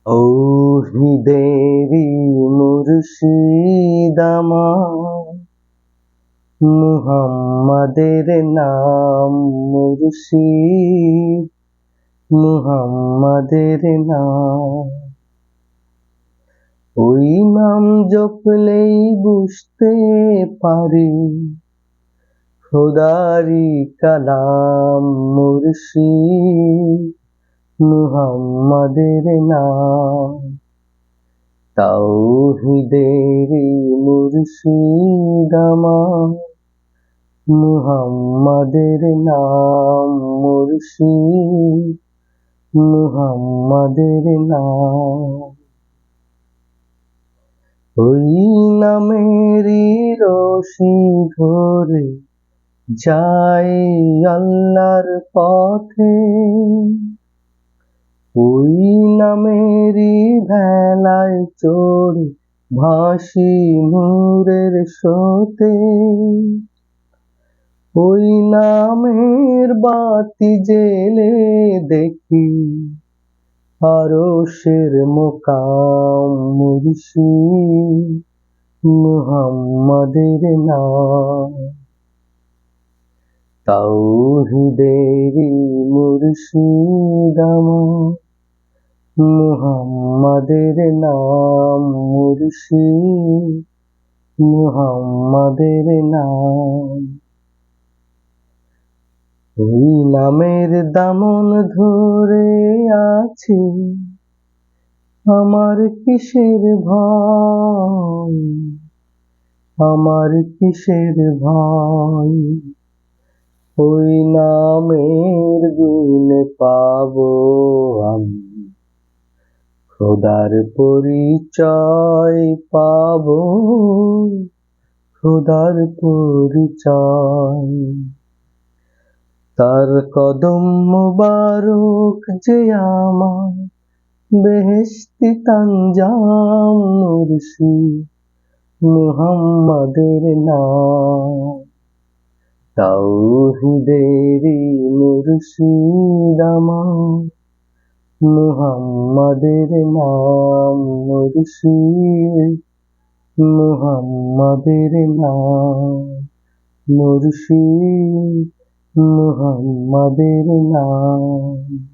তৌহিদেরই মুর্শিদ আমার, মুহাম্মাদের নাম মুর্শিদ, মুহাম্মাদের নাম। ওই নাম জপলেই বুঝতে পারি খোদারি কালাম মুর্শিদ, মুহাম্মাদের নাম। তাওহীদেরই মুর্শিদ আমার, মুহাম্মাদের নাম মুর্শিদ, মুহাম্মাদের নাম। ওই নামেরই রশি ধরে যাই আল্লাহর পথে, ওই নামেরই ভেলায় চড়ে ভাসি নূরের স্রোতে। ওই নামের বাতি জেলে দেখি আরশের মুকাম মুর্শিদ, মুহাম্মাদের নাম। তাওহীদেরই মুর্শিদ আমার, মুহাম্মাদের নাম মুর্শিদ, মুহাম্মাদের নাম। ওই নামের দামন ধরে আছি, আমার কিসের ভয়, আমার কিসের ভয়। ওই নামের গুণে পাবো আমি খোদার পরিচয়, পাবো খোদার পরিচয়। তার কদম মুবারক যে আমার বেহেশতি তানজাম মুর্শিদ, মুহাম্মাদের নাম। তাওহীদেরই মুর্শিদ আমার, মুহাম্মাদের নাম মুর্শিদ, মুহাম্মাদের নাম মুর্শিদ, মুহাম্মাদের নাম।